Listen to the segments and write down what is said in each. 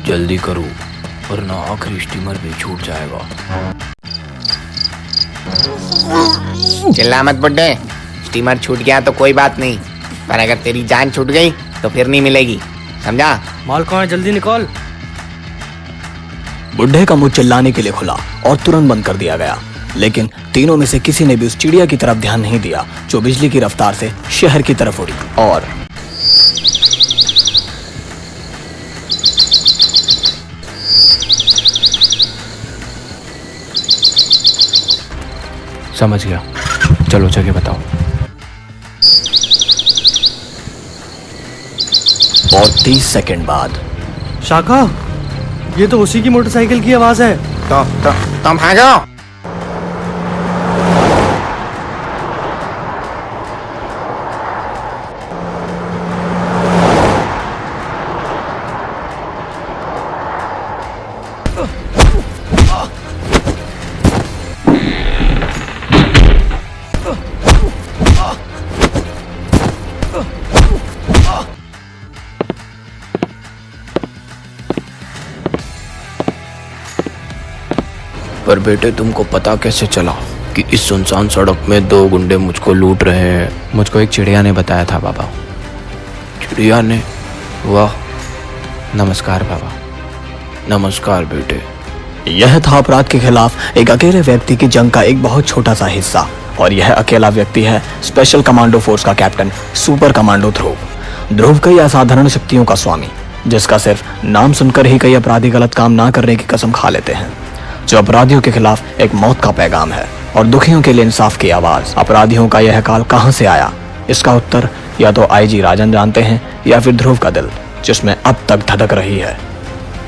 जल्दी करो वरना आखिरी स्टीमर भी छूट जाएगा। चिल्ला मत बुड्ढे, स्टीमर छूट गया तो कोई बात नहीं, पर अगर तेरी जान छूट गई तो फिर नहीं मिलेगी, समझा? माल कहाँ है, जल्दी निकाल। बुड्ढे का मुंह चिल्लाने के लिए खुला और तुरंत बंद कर दिया गया, लेकिन तीनों में से किसी ने भी उस चिड़िया की तरफ ध्यान नहीं दिया जो बिजली की रफ्तार से शहर की तरफ उड़ी। और समझ गया, चलो जगह बताओ। और 30 सेकंड बाद शाखा, ये तो उसी की मोटरसाइकिल की आवाज है। तुम भागो। पर बेटे तुमको पता कैसे चला कि इस सुनसान सड़क में 2 गुंडे मुझको लूट रहे हैं? मुझको एक चिड़िया ने बताया था बाबा। चिड़िया ने? वाह, नमस्कार बाबा। नमस्कार बेटे। यह था अपराध के खिलाफ एक अकेले व्यक्ति की जंग का एक बहुत छोटा सा हिस्सा, और यह अकेला व्यक्ति है स्पेशल कमांडो फोर्स का कैप्टन सुपर कमांडो ध्रुव। ध्रुव कई असाधारण शक्तियों का स्वामी, जिसका सिर्फ नाम सुनकर ही कई अपराधी गलत काम ना करने की कसम खा लेते हैं, जो अपराधियों के खिलाफ एक मौत का पैगाम है और दुखियों के लिए इंसाफ की आवाज। अपराधियों का यह काल कहां से आया, इसका उत्तर या तो आईजी राजन जानते हैं या फिर ध्रुव का दिल, जिसमें अब तक धधक रही है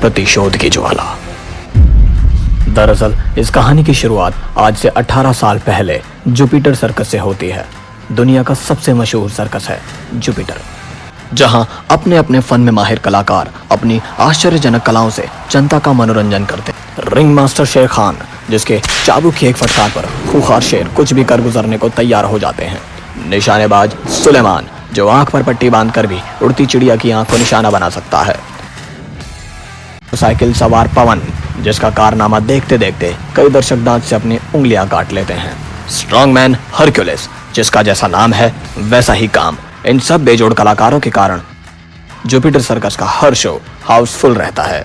प्रतिशोध की ज्वाला। दरअसल इस कहानी की शुरुआत आज से 18 साल पहले जुपिटर सर्कस से होती है। दुनिया का सबसे मशहूर सर्कस है जुपिटर, जहां अपने अपने फन में माहिर कलाकार अपनी आश्चर्यजनक कलाओं से जनता का मनोरंजन करते। रिंग मास्टर शेर खान, जिसके चाबुक की एक फटकार पर खूंखार शेर कुछ भी कर गुजरने को तैयार हो जाते हैं। निशानेबाज सुलेमान, जो आंख पर पट्टी बांधकर भी उड़ती चिड़िया की आंख को निशाना बना सकता है। साइकिल सवार पवन, जिसका कारनामा देखते देखते कई दर्शक दांत से अपनी उंगलियां काट लेते हैं। स्ट्रॉन्गमैन हरक्यूलिस, जिसका जैसा नाम है वैसा ही काम। इन सब बेजोड़ कलाकारों के कारण जुपिटर सर्कस का हर शो हाउसफुल रहता है।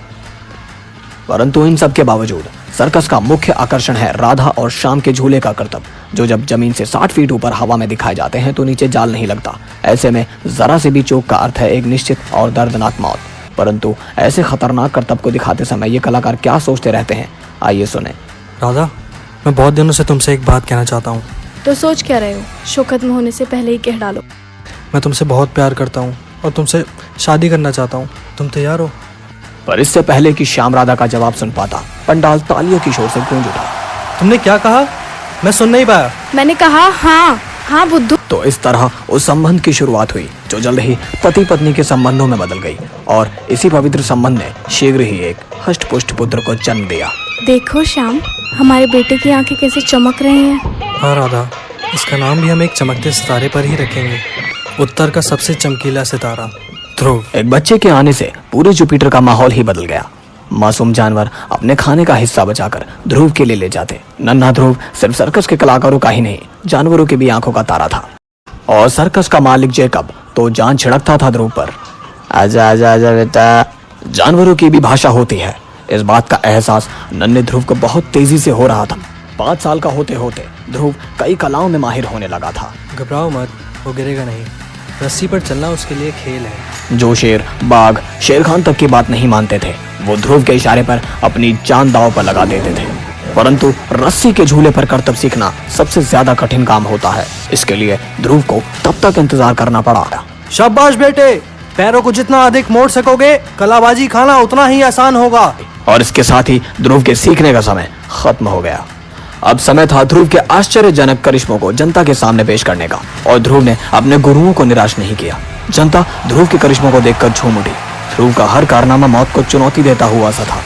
परंतु इन सब के बावजूद सर्कस का मुख्य आकर्षण है राधा और श्याम के झूले का करतब, जो जब जमीन से 60 फीट ऊपर हवा में दिखाए जाते हैं तो नीचे जाल नहीं लगता। ऐसे में जरा से भी चूक का अर्थ है एक निश्चित और दर्दनाक मौत। परंतु ऐसे खतरनाक करतब को दिखाते समय ये कलाकार क्या सोचते रहते हैं, आइए सुने। राधा, मैं बहुत दिनों से तुमसे एक बात कहना चाहता हूँ। तो सोच क्या रहे हो? शो खत्म होने से पहले ही कह डालो। मैं तुमसे बहुत प्यार करता हूँ और तुमसे शादी करना चाहता हूँ। तुम तैयार हो? पर इससे पहले कि श्याम राधा का जवाब सुन पाता, पंडाल तालियों की शोर से गूंज उठा। तुमने क्या कहा? मैं सुन नहीं पाया। मैंने कहा हाँ हाँ बुद्धू। तो इस तरह उस संबंध की शुरुआत हुई जो जल्द ही पति पत्नी के संबंधों में बदल गई, और इसी पवित्र संबंध ने शीघ्र ही एक हष्ट पुष्ट पुत्र को जन्म दिया। देखो श्याम, हमारे बेटे की आंखें कैसे चमक रही हैं। हाँ राधा, इसका नाम भी हम एक चमकते सितारे पर ही रखेंगे। उत्तर का सबसे चमकीला सितारा ध्रुव। एक बच्चे के आने से पूरे जुपिटर का माहौल ही बदल गया। मासूम जानवर अपने खाने का हिस्सा बचाकर ध्रुव के लिए ले जाते। नन्हा ध्रुव सिर्फ सर्कस के कलाकारों का ही नहीं, जानवरों की भी आंखों का तारा था। और सर्कस का मालिक जैकब तो जान छिड़कता था ध्रुव पर। आजा आजा आजा बेटा। जानवरों की भी भाषा होती है, इस बात का एहसास नन्हे ध्रुव को बहुत तेजी से हो रहा था। 5 साल का होते होते ध्रुव कई कलाओं में माहिर होने लगा था। घबराओ मत, वो गिरेगा नहीं। रस्सी पर चलना उसके लिए खेल है। जो शेर, बाघ, शेर खान तक की बात नहीं मानते थे, वो ध्रुव के इशारे पर अपनी जान दांव पर लगा देते थे। परंतु रस्सी के झूले पर करतब सीखना सबसे ज्यादा कठिन काम होता है। इसके लिए ध्रुव को तब तक इंतजार करना पड़ा। शाबाश बेटे, पैरों को जितना अधिक मोड़ सकोगे, कलाबाजी खाना उतना ही आसान होगा। और इसके साथ ही ध्रुव के सीखने का समय खत्म हो गया। अब समय था ध्रुव के आश्चर्यजनक करिश्मों को जनता के सामने पेश करने का, और ध्रुव ने अपने गुरुओं को निराश नहीं किया। जनता ध्रुव के करिश्मों को देखकर झूम उठी। ध्रुव का हर कारनामा मौत को चुनौती देता हुआ सा था।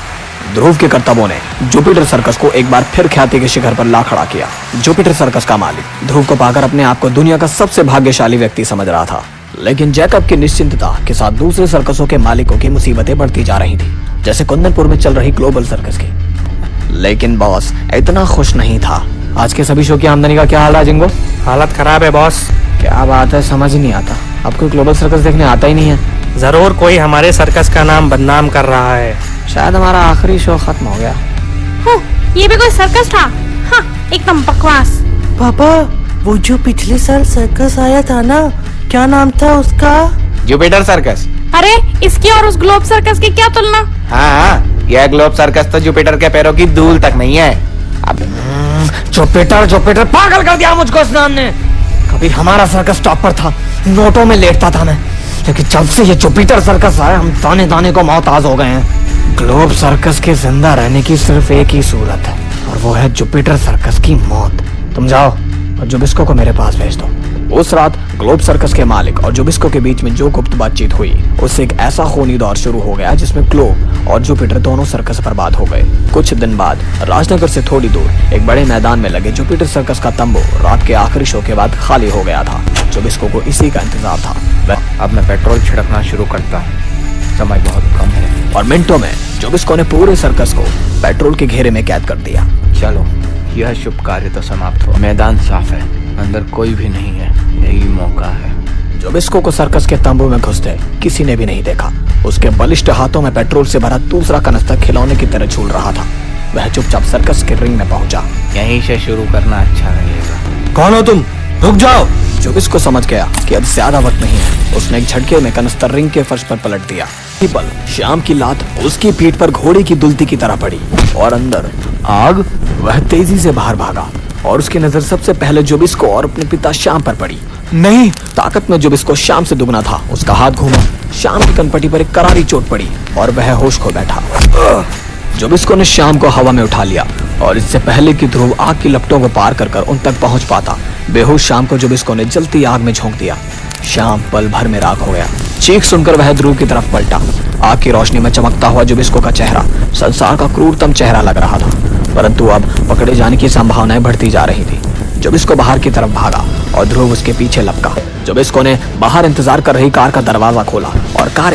ध्रुव के करतबों ने जुपिटर सर्कस को एक बार फिर ख्याति के शिखर पर ला खड़ा किया। जुपिटर सर्कस का मालिक ध्रुव को पाकर अपने आप को दुनिया का सबसे भाग्यशाली व्यक्ति समझ रहा था, लेकिन जैकब की निश्चिंतता के साथ दूसरे सर्कसों के मालिकों की मुसीबतें बढ़ती जा रही थी। जैसे कुंदनपुर में चल रही ग्लोबल सर्कस की। लेकिन बॉस इतना खुश नहीं था। आज के सभी शो की आमदनी का क्या हाल है जिंगो? हालत खराब है बॉस। क्या बात है, समझ ही नहीं आता। आपको ग्लोबल सर्कस देखने आता ही नहीं है? जरूर कोई हमारे सर्कस का नाम बदनाम कर रहा है। शायद हमारा आखिरी शो खत्म हो गया। ये भी कोई सर्कस था? हाँ, एकदम बकवास। पापा, वो जो पिछले साल सर्कस आया था ना, क्या नाम था उसका? Jupiter circus. अरे इसकी और उस ग्लोब सर्कस की क्या तुलना? हाँ, यह ग्लोब सर्कस तो जुपिटर के पैरों की धूल तक नहीं है। अब जुपिटर पागल कर दिया मुझको इस नाम ने। कभी हमारा सर्कस टॉप पर था, नोटों में लेटता था मैं, लेकिन जब से ये जुपिटर सर्कस आया हम ताने ताने को मोहताज हो गए हैं। ग्लोब सर्कस के जिंदा रहने की सिर्फ एक ही सूरत है, और वो है जुपिटर सर्कस की मौत। तुम जाओ और जुबिस्को को मेरे पास भेज दो। उस रात ग्लोब सर्कस के मालिक और जुबिस्को के बीच में जो गुप्त बातचीत हुई, उससे एक ऐसा खूनी दौर शुरू हो गया जिसमें ग्लोब और जुपिटर दोनों सर्कस बर्बाद हो गए। कुछ दिन बाद राजनगर से थोड़ी दूर एक बड़े मैदान में लगे जुपिटर सर्कस का तंबू रात के आखिरी शो के बाद खाली हो गया था। जुबिस्को को इसी का इंतजार था। अब मैं पेट्रोल छिड़कना शुरू करता हूँ, समय बहुत कम है। और मिनटों में जुबिस्को ने पूरे सर्कस को पेट्रोल के घेरे में कैद कर दिया। चलो, यह शुभ कार्य तो समाप्त हुआ। मैदान साफ है, अंदर कोई भी नहीं है, यही मौका है। जुबिस्को को सर्कस के तंबू में घुसते किसी ने भी नहीं देखा। उसके बलिष्ठ हाथों में पेट्रोल से भरा दूसरा कनस्तर खिलौने की तरह झूल रहा था। वह चुपचाप सर्कस के रिंग में पहुंचा। यहीं से शुरू करना अच्छा रहेगा। कौन हो तुम? रुक जाओ। जुबिस्को समझ गया कि अब ज्यादा वक्त नहीं है। उसने एक झटके में कनस्तर रिंग के फर्श पर पलट दिया। इसी पल श्याम की लात उसकी पीठ पर घोड़े की दुलती की तरह पड़ी और अंदर आग। वह तेजी से बाहर भागा और उसकी नजर सबसे पहले जुबिस्को और अपने पिता श्याम पर पड़ी। नहीं, ताकत में जुबिस्को श्याम से दुगना था। उसका हाथ घूमा, श्याम की कनपटी पर एक करारी चोट पड़ी और वह होश खो बैठा। जुबिस्को ने श्याम को हवा में उठा लिया और इससे पहले कि ध्रुव आग की लपटों को पार कर उन तक पहुंच पाता, बेहोश श्याम को जुबिस्को ने जलती आग में झोंक दिया। श्याम पल भर में राख हो गया। चीख सुनकर वह ध्रुव की तरफ पलटा। आग की रोशनी में चमकता हुआ जुबिस्को का चेहरा संसार का क्रूरतम चेहरा लग रहा था, परंतु अब पकड़े जाने की संभावनाएं बढ़ती जा रही थी। जुबिस्को बाहर की तरफ भागा और ध्रुव उसके पीछे लपका। जुबिस्को ने बाहर इंतजार कर रही कार का दरवाजा खोला और कार